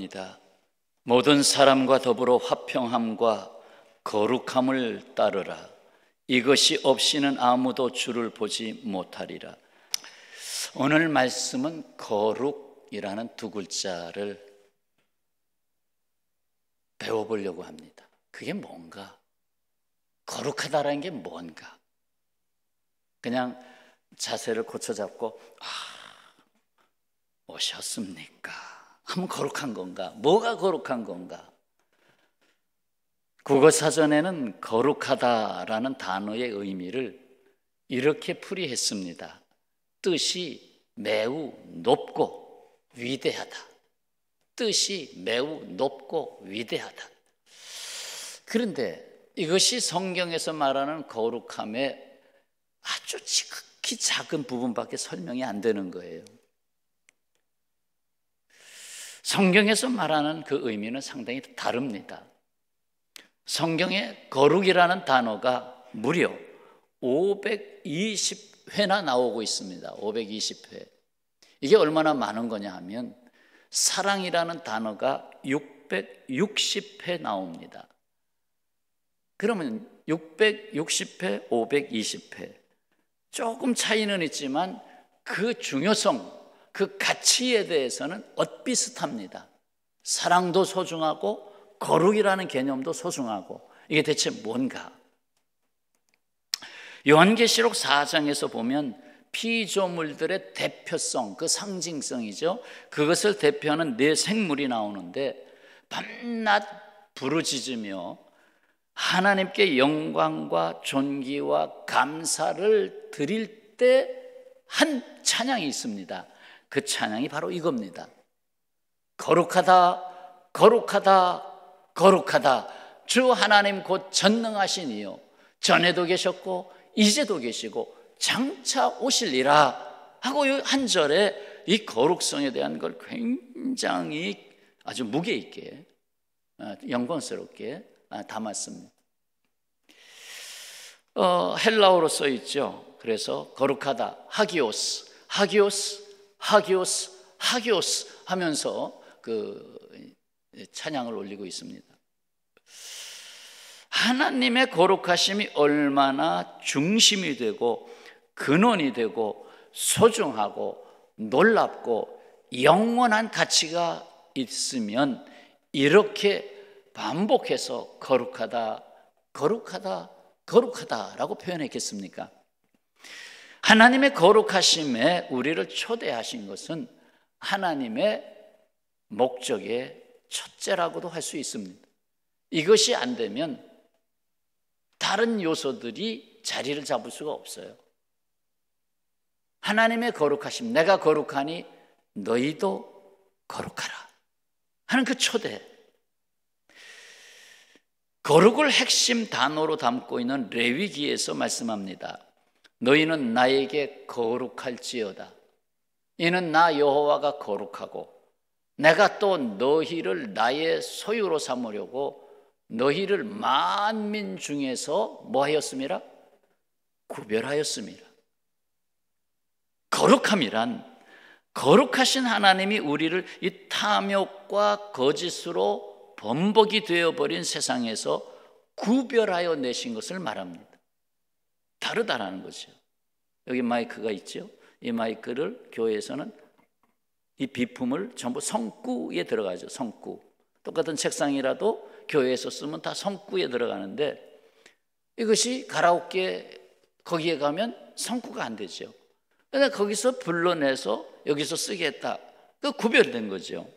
명령합니다. 모든 사람과 더불어 화평함과 거룩함을 따르라. 이것이 없이는 아무도 주를 보지 못하리라. 오늘 말씀은 거룩이라는 두 글자를 배워보려고 합니다. 그게 뭔가? 거룩하다라는 게 뭔가? 그냥 자세를 고쳐잡고 오셨습니까? 하면 거룩한 건가? 뭐가 거룩한 건가? 국어사전에는 거룩하다라는 단어의 의미를 이렇게 풀이했습니다. 뜻이 매우 높고 위대하다. 뜻이 매우 높고 위대하다. 그런데 이것이 성경에서 말하는 거룩함의 아주 지극히 작은 부분밖에 설명이 안 되는 거예요. 성경에서 말하는 그 의미는 상당히 다릅니다. 성경에 거룩이라는 단어가 무려 520회나 나오고 있습니다. 520회. 이게 얼마나 많은 거냐 하면 사랑이라는 단어가 660회 나옵니다. 그러면 660회, 520회. 조금 차이는 있지만 그 중요성, 그 가치에 대해서는 엇비슷합니다. 사랑도 소중하고 거룩이라는 개념도 소중하고, 이게 대체 뭔가? 요한계시록 4장에서 보면 피조물들의 대표성, 그 상징성이죠. 그것을 대표하는 네 생물이 나오는데 밤낮 부르짖으며 하나님께 영광과 존귀와 감사를 드릴 때 한 찬양이 있습니다. 그 찬양이 바로 이겁니다. 거룩하다, 거룩하다, 거룩하다. 주 하나님 곧 전능하신 이요, 전에도 계셨고 이제도 계시고 장차 오실리라 하고 한 절에 이 거룩성에 대한 걸 굉장히 아주 무게 있게, 영광스럽게 담았습니다. 헬라어로 써 있죠. 그래서 거룩하다, 하기오스, 하기오스, 하기오스, 하기오스 하면서 그 찬양을 올리고 있습니다. 하나님의 거룩하심이 얼마나 중심이 되고 근원이 되고 소중하고 놀랍고 영원한 가치가 있으면 이렇게 반복해서 거룩하다, 거룩하다, 거룩하다라고 표현했겠습니까? 하나님의 거룩하심에 우리를 초대하신 것은 하나님의 목적의 첫째라고도 할 수 있습니다. 이것이 안 되면 다른 요소들이 자리를 잡을 수가 없어요. 하나님의 거룩하심, 내가 거룩하니 너희도 거룩하라 하는 그 초대. 거룩을 핵심 단어로 담고 있는 레위기에서 말씀합니다. 너희는 나에게 거룩할지어다. 이는 나 여호와가 거룩하고 내가 또 너희를 나의 소유로 삼으려고 너희를 만민 중에서 뭐 하였음이라? 구별하였음이라. 거룩함이란, 거룩하신 하나님이 우리를 이 탐욕과 거짓으로 범벅이 되어버린 세상에서 구별하여 내신 것을 말합니다. 다르다라는 거죠. 여기 마이크가 있죠. 이 마이크를 교회에서는 이 비품을 전부 성구에 들어가죠. 성구. 똑같은 책상이라도 교회에서 쓰면 다 성구에 들어가는데 이것이 가라오케 거기에 가면 성구가 안 되죠. 그러니까 거기서 불러내서 여기서 쓰겠다. 그 구별된 거죠.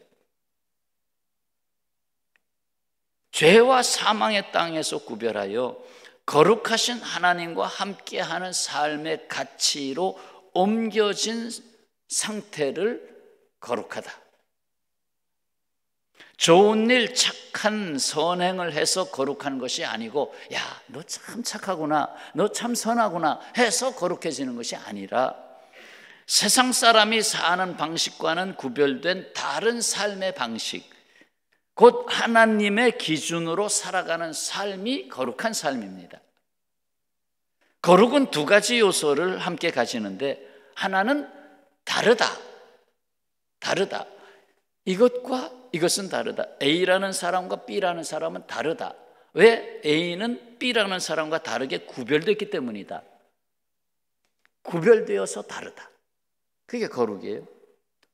죄와 사망의 땅에서 구별하여 거룩하신 하나님과 함께하는 삶의 가치로 옮겨진 상태를 거룩하다. 좋은 일, 착한 선행을 해서 거룩한 것이 아니고, 야, 너 참 착하구나, 너 참 선하구나 해서 거룩해지는 것이 아니라 세상 사람이 사는 방식과는 구별된 다른 삶의 방식, 곧 하나님의 기준으로 살아가는 삶이 거룩한 삶입니다. 거룩은 두 가지 요소를 함께 가지는데 하나는 다르다. 이것과 이것은 다르다. A라는 사람과 B라는 사람은 다르다. 왜? A는 B라는 사람과 다르게 구별됐기 때문이다. 구별되어서 다르다. 그게 거룩이에요.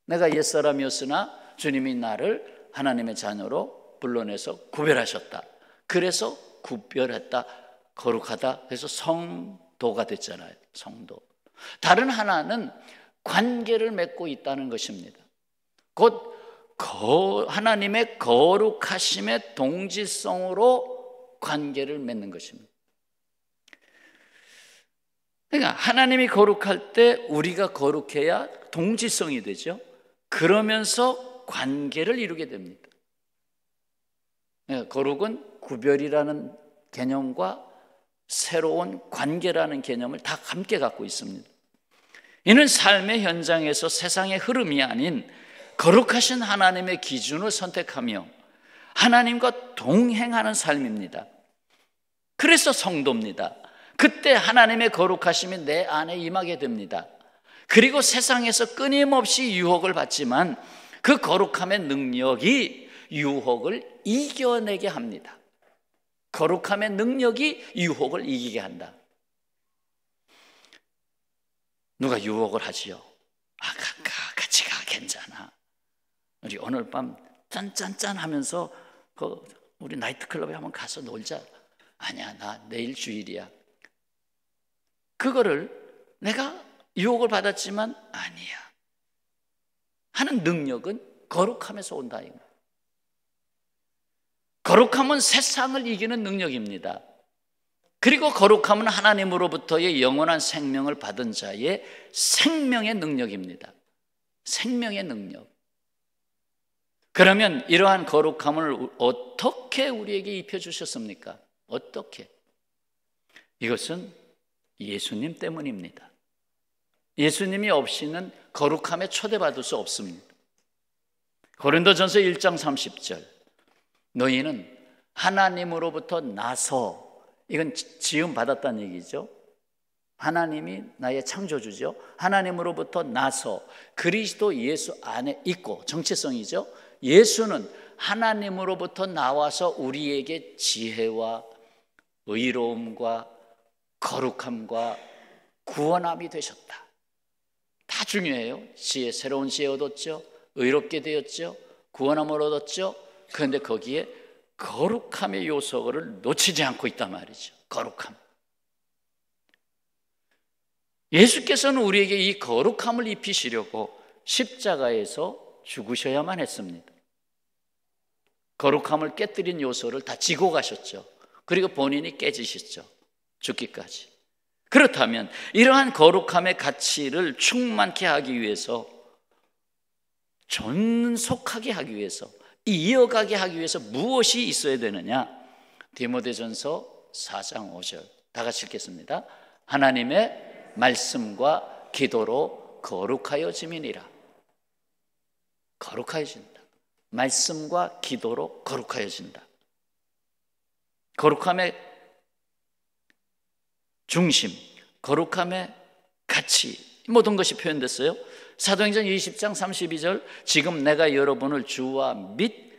내가 옛사람이었으나 주님이 나를 하나님의 자녀로 불러내서 구별하셨다. 그래서 구별했다, 거룩하다. 그래서 성도가 됐잖아요. 성도. 다른 하나는 관계를 맺고 있다는 것입니다. 곧 하나님의 거룩하심의 동질성으로 관계를 맺는 것입니다. 그러니까 하나님이 거룩할 때 우리가 거룩해야 동질성이 되죠. 그러면서 관계를 이루게 됩니다. 거룩은 구별이라는 개념과 새로운 관계라는 개념을 다 함께 갖고 있습니다. 이는 삶의 현장에서 세상의 흐름이 아닌 거룩하신 하나님의 기준을 선택하며 하나님과 동행하는 삶입니다. 그래서 성도입니다. 그때 하나님의 거룩하심이 내 안에 임하게 됩니다. 그리고 세상에서 끊임없이 유혹을 받지만 그 거룩함의 능력이 유혹을 이겨내게 합니다. 거룩함의 능력이 유혹을 이기게 한다. 누가 유혹을 하지요? 같이 가, 괜찮아. 우리 오늘 밤 짠짠짠 하면서 우리 나이트클럽에 한번 가서 놀자. 아니야, 나 내일 주일이야. 그거를 내가 유혹을 받았지만 아니야 하는 능력은 거룩함에서 온다. 거룩함은 세상을 이기는 능력입니다. 그리고 거룩함은 하나님으로부터의 영원한 생명을 받은 자의 생명의 능력입니다. 생명의 능력. 그러면 이러한 거룩함을 어떻게 우리에게 입혀주셨습니까? 어떻게? 이것은 예수님 때문입니다. 예수님이 없이는 거룩함에 초대받을 수 없습니다. 고린도전서 1장 30절 너희는 하나님으로부터 나서, 이건 지음 받았다는 얘기죠. 하나님이 나의 창조주죠. 하나님으로부터 나서 그리스도 예수 안에 있고, 정체성이죠. 예수는 하나님으로부터 나와서 우리에게 지혜와 의로움과 거룩함과 구원함이 되셨다. 다 중요해요. 새로운 지혜 얻었죠. 의롭게 되었죠. 구원함을 얻었죠. 그런데 거기에 거룩함의 요소를 놓치지 않고 있단 말이죠. 거룩함. 예수께서는 우리에게 이 거룩함을 입히시려고 십자가에서 죽으셔야만 했습니다. 거룩함을 깨뜨린 요소를 다 지고 가셨죠. 그리고 본인이 깨지셨죠. 죽기까지. 그렇다면 이러한 거룩함의 가치를 충만케 하기 위해서, 존속하게 하기 위해서, 이어가게 하기 위해서 무엇이 있어야 되느냐? 디모데전서 4장 5절 다 같이 읽겠습니다. 하나님의 말씀과 기도로 거룩하여짐이니라. 거룩하여진다. 말씀과 기도로 거룩하여진다. 거룩함의 중심, 거룩함의 가치, 모든 것이 표현됐어요. 사도행전 20장 32절 지금 내가 여러분을 주와 및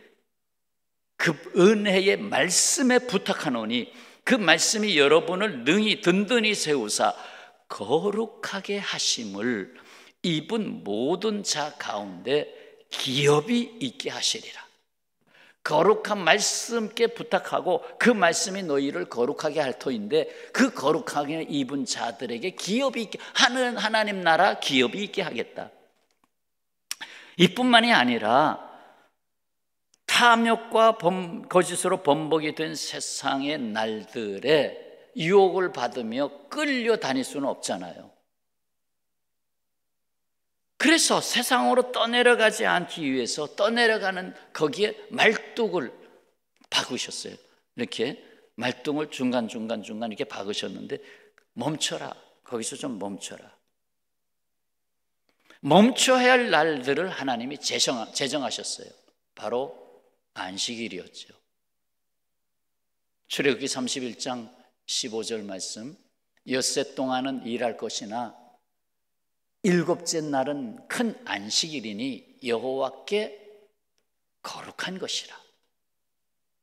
그 은혜의 말씀에 부탁하노니 그 말씀이 여러분을 능히 든든히 세우사 거룩하게 하심을 입은 모든 자 가운데 기업이 있게 하시리라. 거룩한 말씀께 부탁하고 그 말씀이 너희를 거룩하게 할 터인데 그 거룩하게 입은 자들에게 기업이 있게 하는 하나님 나라 기업이 있게 하겠다. 이뿐만이 아니라 탐욕과 거짓으로 범벅이 된 세상의 날들에 유혹을 받으며 끌려다닐 수는 없잖아요. 그래서 세상으로 떠내려가지 않기 위해서 떠내려가는 거기에 말뚝을 박으셨어요. 이렇게 말뚝을 중간중간 이렇게 박으셨는데 멈춰라. 거기서 좀 멈춰라. 멈춰야 할 날들을 하나님이 제정하셨어요. 바로 안식일이었죠. 출애굽기 31장 15절 말씀, 엿새 동안은 일할 것이나 일곱째 날은 큰 안식일이니 여호와께 거룩한 것이라.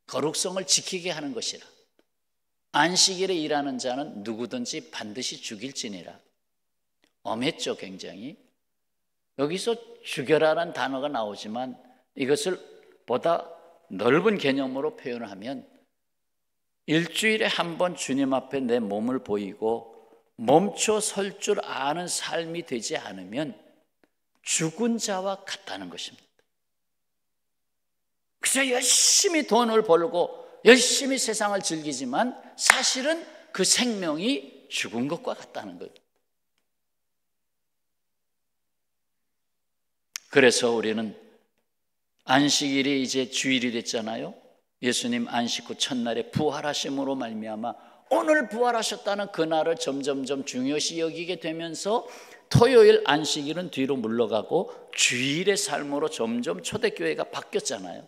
거룩성을 지키게 하는 것이라. 안식일에 일하는 자는 누구든지 반드시 죽일지니라. 엄했죠, 굉장히. 여기서 죽여라라는 단어가 나오지만 이것을 보다 넓은 개념으로 표현하면 일주일에 한 번 주님 앞에 내 몸을 보이고 멈춰 설 줄 아는 삶이 되지 않으면 죽은 자와 같다는 것입니다. 그래서 열심히 돈을 벌고 열심히 세상을 즐기지만 사실은 그 생명이 죽은 것과 같다는 거예요. 그래서 우리는 안식일이 이제 주일이 됐잖아요. 예수님 안식 후 첫날에 부활하심으로 말미암아 오늘 부활하셨다는 그날을 점점점 중요시 여기게 되면서 토요일 안식일은 뒤로 물러가고 주일의 삶으로 점점 초대교회가 바뀌었잖아요.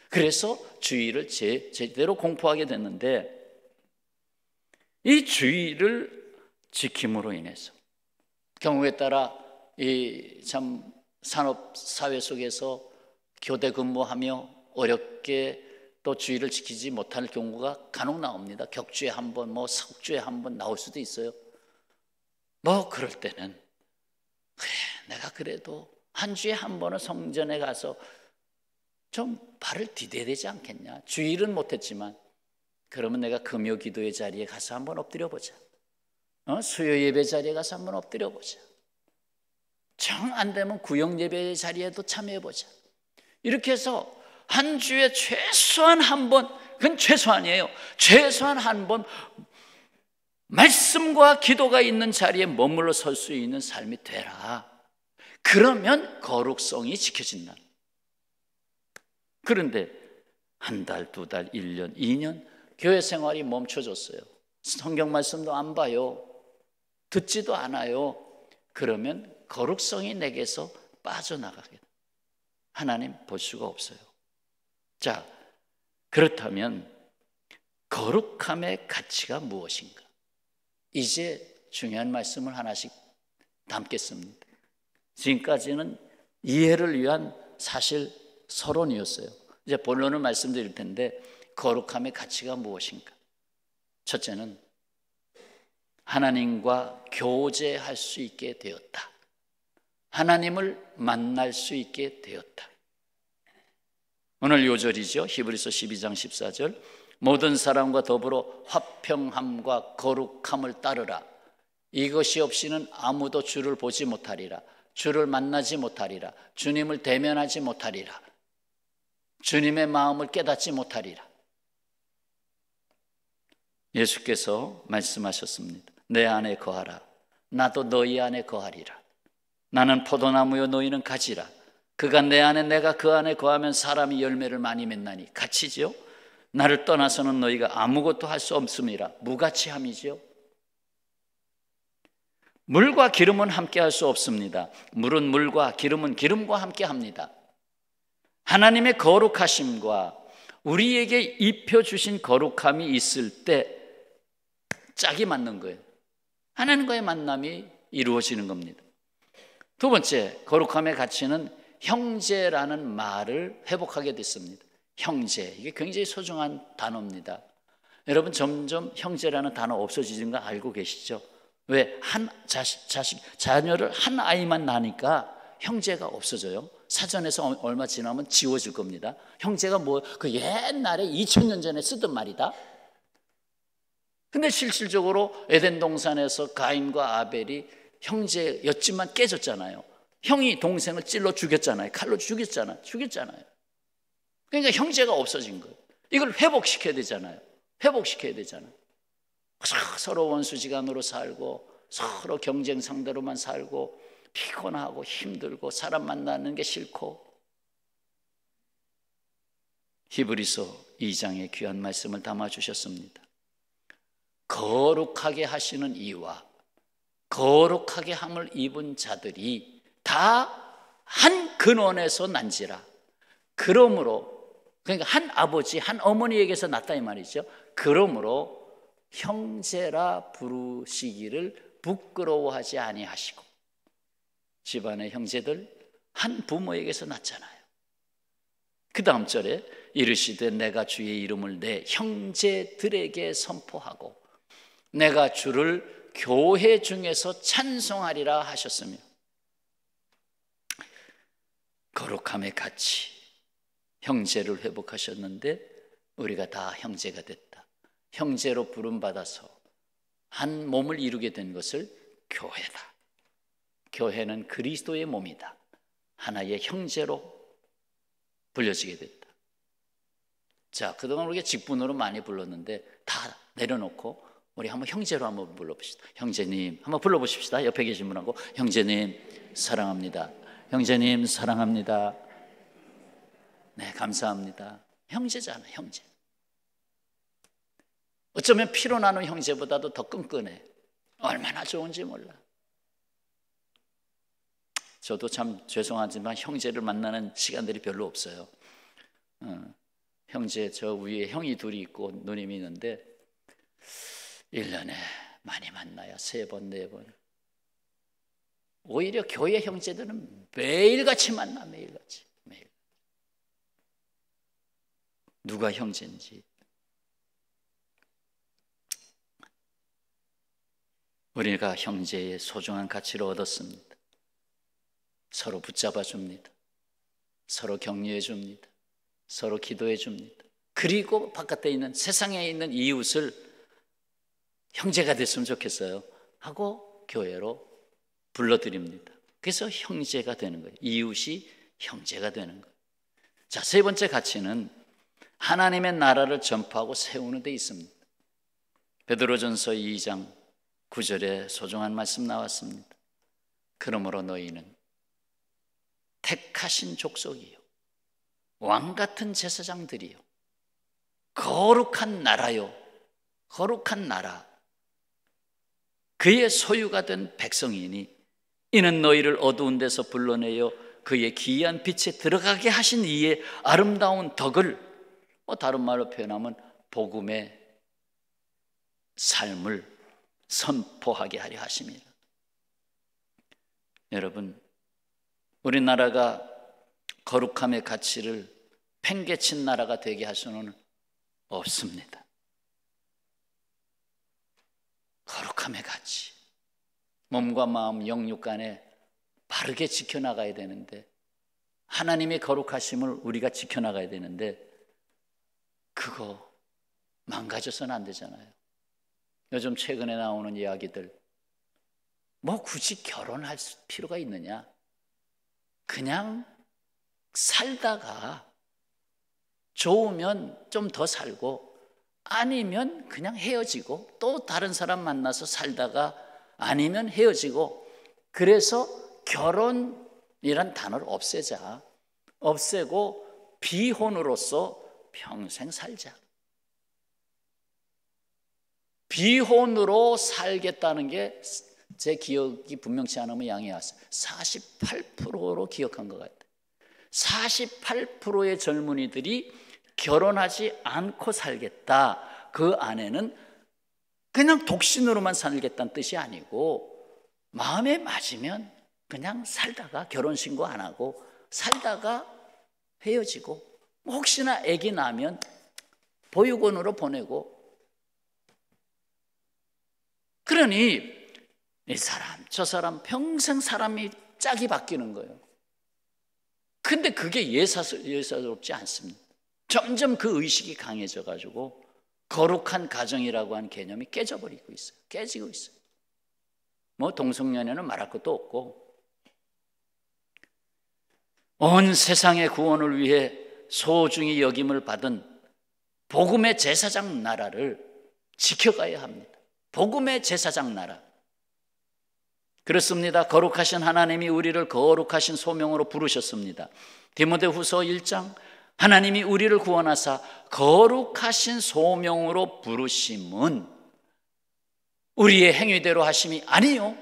그래서 주일을 제대로 공포하게 됐는데 이 주일을 지킴으로 인해서 경우에 따라 이 참 산업 사회 속에서 교대 근무하며 어렵게 또 주일을 지키지 못할 경우가 간혹 나옵니다. 격주에 한 번, 석주에 한 번 나올 수도 있어요. 그럴 때는 그래, 내가 그래도 한 주에 한 번은 성전에 가서 좀 발을 디뎌야 되지 않겠냐. 주일은 못했지만 그러면 내가 금요 기도의 자리에 가서 한번 엎드려 보자. 수요 예배 자리에 가서 한번 엎드려 보자. 정 안 되면 구역 예배 자리에도 참여해 보자. 이렇게 해서 한 주에 최소한 한 번, 그건 최소한이에요. 최소한 한 번 말씀과 기도가 있는 자리에 머물러 설 수 있는 삶이 되라. 그러면 거룩성이 지켜진다. 그런데 한 달, 두 달, 1년, 2년 교회 생활이 멈춰졌어요. 성경 말씀도 안 봐요. 듣지도 않아요. 그러면 거룩성이 내게서 빠져나가게 돼요. 하나님 볼 수가 없어요. 자, 그렇다면 거룩함의 가치가 무엇인가? 이제 중요한 말씀을 하나씩 담겠습니다. 지금까지는 이해를 위한 사실 서론이었어요. 이제 본론을 말씀드릴 텐데 거룩함의 가치가 무엇인가? 첫째는 하나님과 교제할 수 있게 되었다. 하나님을 만날 수 있게 되었다. 오늘 요절이죠. 히브리서 12장 14절. 모든 사람과 더불어 화평함과 거룩함을 따르라. 이것이 없이는 아무도 주를 보지 못하리라. 주를 만나지 못하리라. 주님을 대면하지 못하리라. 주님의 마음을 깨닫지 못하리라. 예수께서 말씀하셨습니다. 내 안에 거하라. 나도 너희 안에 거하리라. 나는 포도나무요 너희는 가지라. 그가 내 안에 내가 그 안에 거하면 사람이 열매를 많이 맺나니. 가치지요. 나를 떠나서는 너희가 아무것도 할 수 없음이라. 무가치함이지요. 물과 기름은 함께 할 수 없습니다. 물은 물과 기름은 기름과 함께 합니다. 하나님의 거룩하심과 우리에게 입혀주신 거룩함이 있을 때 짝이 맞는 거예요. 하나님과의 만남이 이루어지는 겁니다. 두 번째, 거룩함의 가치는 형제라는 말을 회복하게 됐습니다. 형제, 이게 굉장히 소중한 단어입니다. 여러분 점점 형제라는 단어 없어지는 거 알고 계시죠? 왜? 한 자녀를 한 아이만 낳으니까 형제가 없어져요. 사전에서 얼마 지나면 지워질 겁니다. 형제가 그 옛날에 2000년 전에 쓰던 말이다. 근데 실질적으로 에덴 동산에서 가인과 아벨이 형제였지만 깨졌잖아요. 형이 동생을 찔러 죽였잖아요. 칼로 죽였잖아요. 그러니까 형제가 없어진 거예요. 이걸 회복시켜야 되잖아요. 서로 원수지간으로 살고 서로 경쟁 상대로만 살고 피곤하고 힘들고 사람 만나는 게 싫고. 히브리서 2장의 귀한 말씀을 담아주셨습니다. 거룩하게 하시는 이와 거룩하게 함을 입은 자들이 다 한 근원에서 난지라. 그러므로, 그러니까 한 아버지 한 어머니에게서 났다 이 말이죠. 그러므로 형제라 부르시기를 부끄러워하지 아니하시고. 집안의 형제들 한 부모에게서 났잖아요. 그 다음 절에 이르시되 내가 주의 이름을 내 형제들에게 선포하고 내가 주를 교회 중에서 찬송하리라 하셨으며, 거룩함의 가치, 형제를 회복하셨는데 우리가 다 형제가 됐다. 형제로 부름받아서 한 몸을 이루게 된 것을 교회다. 교회는 그리스도의 몸이다. 하나의 형제로 불려지게 됐다. 자, 그동안 우리가 직분으로 많이 불렀는데 다 내려놓고 우리 한번 형제로 한번 불러봅시다. 형제님 한번 불러보십시다. 옆에 계신 분하고 형제님 사랑합니다. 형제님 사랑합니다. 네, 감사합니다. 형제잖아요, 형제. 어쩌면 피로 나눈 형제보다도 더 끈끈해. 얼마나 좋은지 몰라. 저도 참 죄송하지만 형제를 만나는 시간들이 별로 없어요. 형제, 저 위에 형이 둘이 있고 누님이 있는데 1년에 많이 만나요. 3번, 4번. 오히려 교회 형제들은 매일같이 만나. 매일같이. 매일. 누가 형제인지. 우리가 형제의 소중한 가치를 얻었습니다. 서로 붙잡아 줍니다. 서로 격려해 줍니다. 서로 기도해 줍니다. 그리고 바깥에 있는, 세상에 있는 이웃을 형제가 됐으면 좋겠어요 하고 교회로 불러드립니다. 그래서 형제가 되는 거예요. 이웃이 형제가 되는 거예요. 자, 세 번째 가치는 하나님의 나라를 전파하고 세우는 데 있습니다. 베드로전서 2장 9절에 소중한 말씀 나왔습니다. 그러므로 너희는 택하신 족속이요 왕같은 제사장들이요 거룩한 나라요, 거룩한 나라, 그의 소유가 된 백성이니 이는 너희를 어두운 데서 불러내어 그의 기이한 빛에 들어가게 하신 이의 아름다운 덕을, 다른 말로 표현하면 복음의 삶을 선포하게 하려 하십니다. 여러분, 우리나라가 거룩함의 가치를 팽개친 나라가 되게 할 수는 없습니다. 거룩함의 가치, 몸과 마음, 영육 간에 바르게 지켜나가야 되는데, 하나님의 거룩하심을 우리가 지켜나가야 되는데 그거 망가져서는 안 되잖아요. 요즘 최근에 나오는 이야기들, 뭐 굳이 결혼할 필요가 있느냐, 그냥 살다가 좋으면 좀 더 살고 아니면 그냥 헤어지고 또 다른 사람 만나서 살다가 아니면 헤어지고, 그래서 결혼이란 단어를 없애자. 없애고 비혼으로서 평생 살자. 비혼으로 살겠다는 게 제 기억이 분명치 않으면 양해해 왔어요. 48%로 기억한 것 같아요. 48%의 젊은이들이 결혼하지 않고 살겠다. 그 안에는 그냥 독신으로만 살겠다는 뜻이 아니고 마음에 맞으면 그냥 살다가 결혼신고 안 하고 살다가 헤어지고, 혹시나 아기 나면 보육원으로 보내고. 그러니 이 사람 저 사람 평생 사람이 짝이 바뀌는 거예요. 근데 그게 예사롭지 않습니다. 점점 그 의식이 강해져 가지고 거룩한 가정이라고 하는 개념이 깨져버리고 있어요. 깨지고 있어요. 뭐 동성연애는 말할 것도 없고, 온 세상의 구원을 위해 소중히 여김을 받은 복음의 제사장 나라를 지켜가야 합니다. 복음의 제사장 나라. 그렇습니다. 거룩하신 하나님이 우리를 거룩하신 소명으로 부르셨습니다. 디모데후서 1장, 하나님이 우리를 구원하사 거룩하신 소명으로 부르심은 우리의 행위대로 하심이 아니요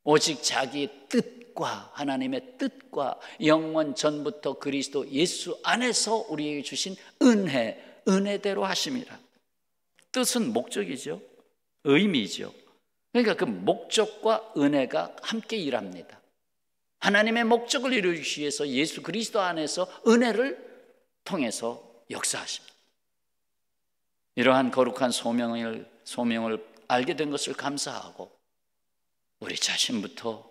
오직 자기의 뜻과 하나님의 뜻과 영원 전부터 그리스도 예수 안에서 우리에게 주신 은혜대로 하심이라. 뜻은 목적이죠. 의미죠. 그러니까 그 목적과 은혜가 함께 일합니다. 하나님의 목적을 이루기 위해서 예수 그리스도 안에서 은혜를 통해서 역사하십니다. 이러한 거룩한 소명을 알게 된 것을 감사하고 우리 자신부터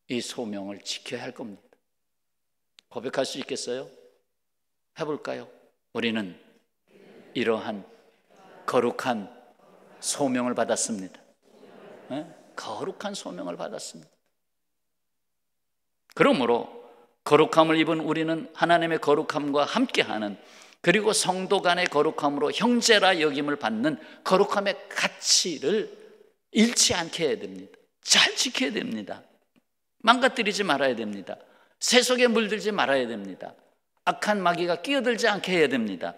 이 소명을 지켜야 할 겁니다. 고백할 수 있겠어요? 해볼까요? 우리는 이러한 거룩한 소명을 받았습니다. 네? 거룩한 소명을 받았습니다. 그러므로 거룩함을 입은 우리는 하나님의 거룩함과 함께하는, 그리고 성도 간의 거룩함으로 형제라 여김을 받는 거룩함의 가치를 잃지 않게 해야 됩니다. 잘 지켜야 됩니다. 망가뜨리지 말아야 됩니다. 세속에 물들지 말아야 됩니다. 악한 마귀가 끼어들지 않게 해야 됩니다.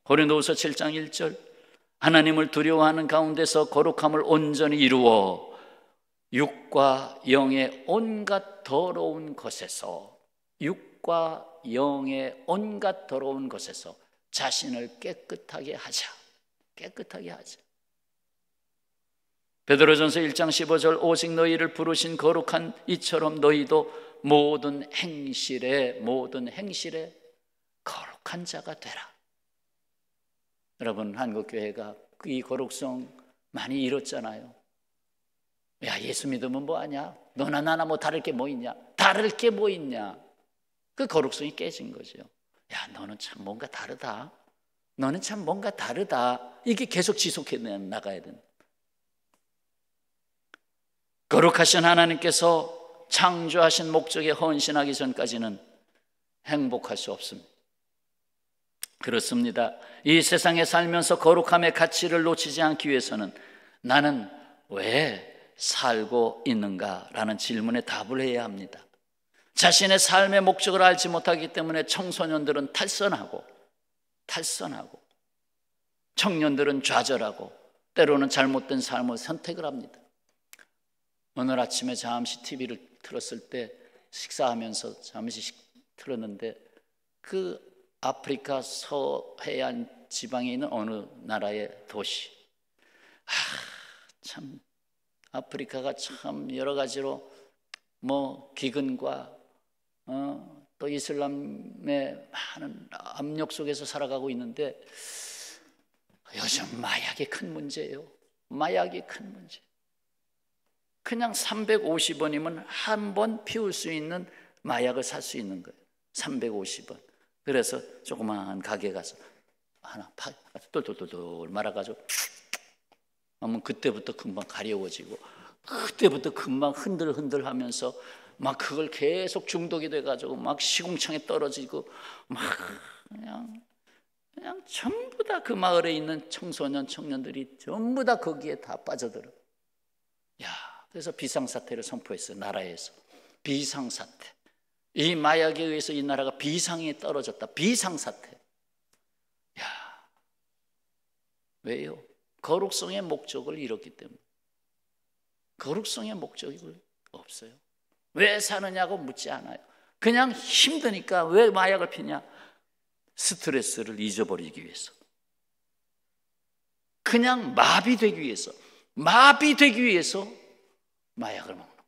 고린도후서 7장 1절, 하나님을 두려워하는 가운데서 거룩함을 온전히 이루어 육과 영의 온갖 더러운 것에서, 육과 영의 온갖 더러운 것에서 자신을 깨끗하게 하자. 깨끗하게 하자. 베드로전서 1장 15절, 오직 너희를 부르신 거룩한 이처럼 너희도 모든 행실에 거룩한 자가 되라. 여러분, 한국교회가 이 거룩성 많이 잃었잖아요. 야, 예수 믿으면 뭐하냐? 너나 나나 뭐 다를 게 뭐 있냐? 다를 게 뭐 있냐? 그 거룩성이 깨진 거죠. 야, 너는 참 뭔가 다르다. 너는 참 뭔가 다르다. 이게 계속 지속해 나가야 된다. 거룩하신 하나님께서 창조하신 목적에 헌신하기 전까지는 행복할 수 없습니다. 그렇습니다. 이 세상에 살면서 거룩함의 가치를 놓치지 않기 위해서는 나는 왜 살고 있는가라는 질문에 답을 해야 합니다. 자신의 삶의 목적을 알지 못하기 때문에 청소년들은 탈선하고 청년들은 좌절하고 때로는 잘못된 삶을 선택을 합니다. 오늘 아침에 잠시 TV를 틀었을 때, 식사하면서 잠시 틀었는데, 그 아프리카 서해안 지방에 있는 어느 나라의 도시, 참 아프리카가 참 여러 가지로 뭐 기근과 또 이슬람의 많은 압력 속에서 살아가고 있는데, 요즘 마약이 큰 문제예요. 마약이 큰 문제. 그냥 350원이면 한 번 피울 수 있는 마약을 살 수 있는 거예요. 350원. 그래서 조그마한 가게 가서 하나 똘똘똘똘 말아가지고 하면 그때부터 금방 가려워지고, 그때부터 금방 흔들흔들 하면서 막 그걸 계속 중독이 돼가지고 막 시궁창에 떨어지고 막 그냥 전부 다 그 마을에 있는 청소년 청년들이 전부 다 거기에 다 빠져들어. 그래서 비상사태를 선포했어요. 나라에서 비상사태. 이 마약에 의해서 이 나라가 비상에 떨어졌다. 비상사태. 왜요? 거룩성의 목적을 잃었기 때문에. 거룩성의 목적이 없어요. 왜 사느냐고 묻지 않아요. 그냥 힘드니까. 왜 마약을 피냐? 스트레스를 잊어버리기 위해서. 그냥 마비되기 위해서 마약을 먹는 거예요.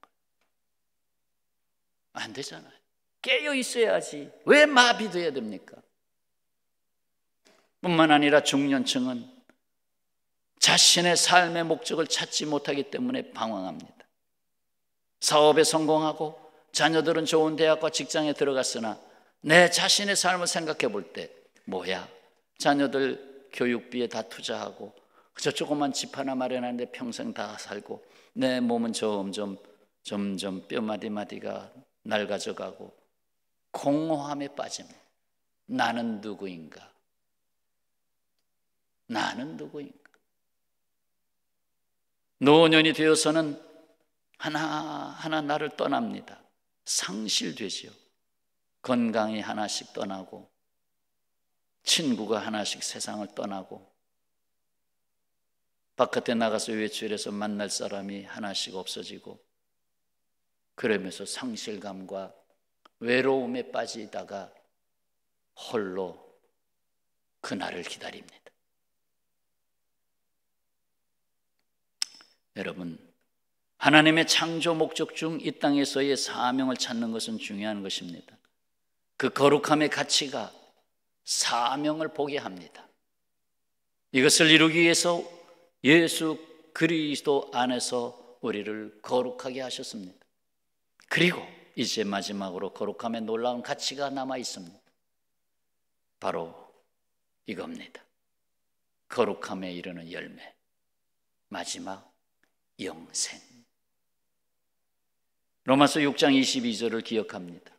안 되잖아요. 깨어 있어야지. 왜 마비돼야 됩니까? 뿐만 아니라 중년층은 자신의 삶의 목적을 찾지 못하기 때문에 방황합니다. 사업에 성공하고 자녀들은 좋은 대학과 직장에 들어갔으나 내 자신의 삶을 생각해 볼 때, 뭐야, 자녀들 교육비에 다 투자하고 저 조그만 집 하나 마련하는데 평생 다 살고, 내 몸은 점점 뼈 마디마디가 낡아져가고 공허함에 빠집니다. 나는 누구인가? 노년이 되어서는 하나하나 나를 떠납니다. 상실되지요. 건강이 하나씩 떠나고, 친구가 하나씩 세상을 떠나고, 바깥에 나가서 외출해서 만날 사람이 하나씩 없어지고, 그러면서 상실감과 외로움에 빠지다가 홀로 그날을 기다립니다. 여러분, 하나님의 창조 목적 중 이 땅에서의 사명을 찾는 것은 중요한 것입니다. 그 거룩함의 가치가 사명을 보게 합니다. 이것을 이루기 위해서 예수 그리스도 안에서 우리를 거룩하게 하셨습니다. 그리고 이제 마지막으로 거룩함의 놀라운 가치가 남아 있습니다. 바로 이겁니다. 거룩함에 이르는 열매, 마지막 영생. 로마서 6장 22절을 기억합니다.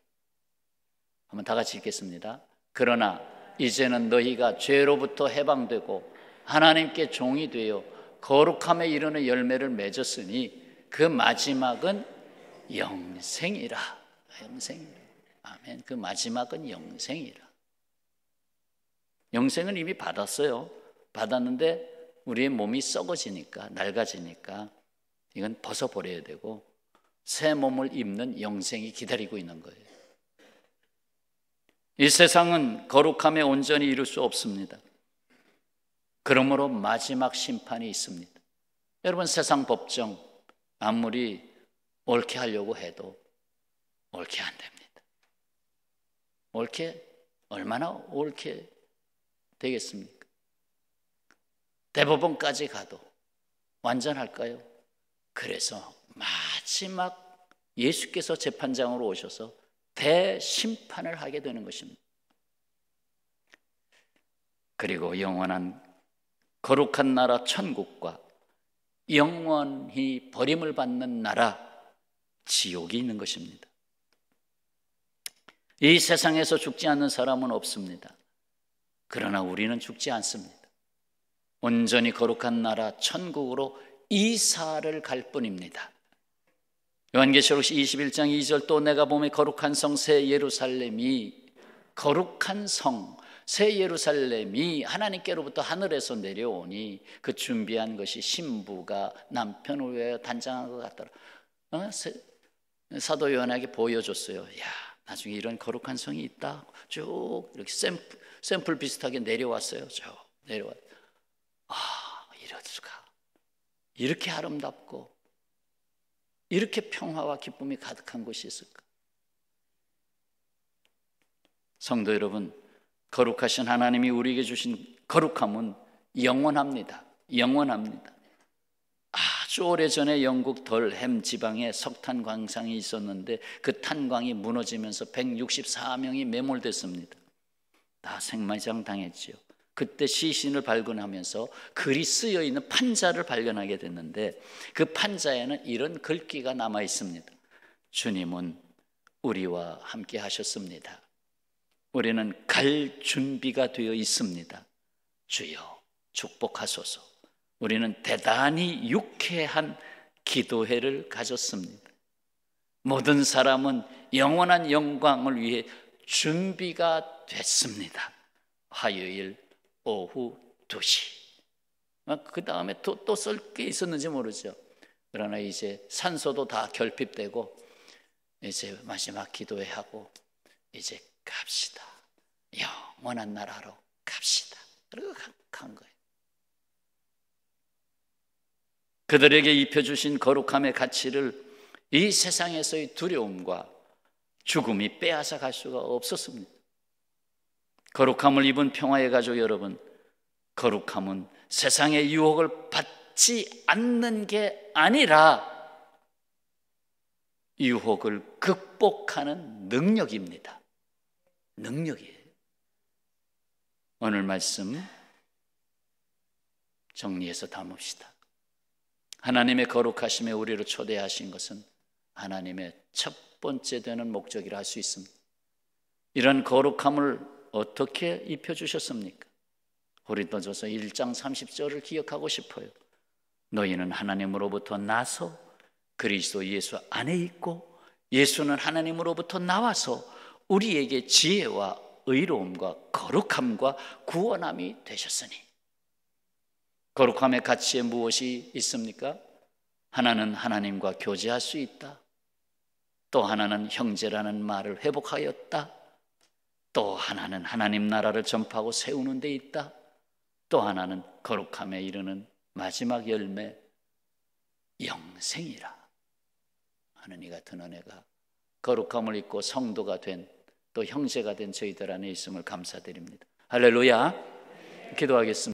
한번 다 같이 읽겠습니다. 그러나 이제는 너희가 죄로부터 해방되고 하나님께 종이 되어 거룩함에 이르는 열매를 맺었으니 그 마지막은 영생이라. 영생이라. 아멘. 그 마지막은 영생이라. 영생은 이미 받았어요. 받았는데 우리의 몸이 썩어지니까, 낡아지니까 이건 벗어버려야 되고 새 몸을 입는 영생이 기다리고 있는 거예요. 이 세상은 거룩함에 온전히 이룰 수 없습니다. 그러므로 마지막 심판이 있습니다. 여러분, 세상 법정 아무리 옳게 하려고 해도 옳게 안 됩니다. 얼마나 옳게 되겠습니까? 대법원까지 가도 완전할까요? 그래서 마지막 예수께서 재판장으로 오셔서 대심판을 하게 되는 것입니다. 그리고 영원한 거룩한 나라 천국과 영원히 버림을 받는 나라 지옥이 있는 것입니다. 이 세상에서 죽지 않는 사람은 없습니다. 그러나 우리는 죽지 않습니다. 온전히 거룩한 나라 천국으로 이사를 갈 뿐입니다. 요한계시록 21장 2절 또 내가 보매 거룩한 성 새 예루살렘이, 거룩한 성 새 예루살렘이 하나님께로부터 하늘에서 내려오니 그 준비한 것이 신부가 남편을 위하여 단장한 것 같더라. 사도 요한에게 보여줬어요. 야, 나중에 이런 거룩한 성이 있다. 쭉 이렇게 샘플 비슷하게 내려왔어요. 쭉 내려왔. 이럴 수가. 이렇게 아름답고 이렇게 평화와 기쁨이 가득한 곳이 있을까? 성도 여러분, 거룩하신 하나님이 우리에게 주신 거룩함은 영원합니다. 영원합니다. 아주 오래전에 영국 덜햄 지방에 석탄 광산이 있었는데 그 탄광이 무너지면서 164명이 매몰됐습니다. 다 생매장 당했지요. 그때 시신을 발견하면서 글이 쓰여 있는 판자를 발견하게 됐는데 그 판자에는 이런 글귀가 남아 있습니다. 주님은 우리와 함께 하셨습니다. 우리는 갈 준비가 되어 있습니다. 주여 축복하소서. 우리는 대단히 유쾌한 기도회를 가졌습니다. 모든 사람은 영원한 영광을 위해 준비가 됐습니다. 화요일 오후 2시. 그 다음에 또 쓸 게 있었는지 모르죠. 그러나 이제 산소도 다 결핍되고 이제 마지막 기도회 하고 이제 갑시다. 영원한 나라로 갑시다. 그리고 간 거예요. 그들에게 입혀주신 거룩함의 가치를 이 세상에서의 두려움과 죽음이 빼앗아 갈 수가 없었습니다. 거룩함을 입은 평화의 가족 여러분, 거룩함은 세상의 유혹을 받지 않는 게 아니라 유혹을 극복하는 능력입니다. 능력이에요. 오늘 말씀 정리해서 담읍시다. 하나님의 거룩하심에 우리를 초대하신 것은 하나님의 첫 번째 되는 목적이라 할 수 있습니다. 이런 거룩함을 어떻게 입혀주셨습니까? 고린도전서 1장 30절을 기억하고 싶어요. 너희는 하나님으로부터 나서 그리스도 예수 안에 있고 예수는 하나님으로부터 나와서 우리에게 지혜와 의로움과 거룩함과 구원함이 되셨으니. 거룩함의 가치에 무엇이 있습니까? 하나는 하나님과 교제할 수 있다. 또 하나는 형제라는 말을 회복하였다. 또 하나는 하나님 나라를 전파하고 세우는 데 있다. 또 하나는 거룩함에 이르는 마지막 열매 영생이라 하는 이 같은 은혜가 거룩함을 입고 성도가 된 또 형제가 된 저희들 안에 있음을 감사드립니다. 할렐루야. 기도하겠습니다.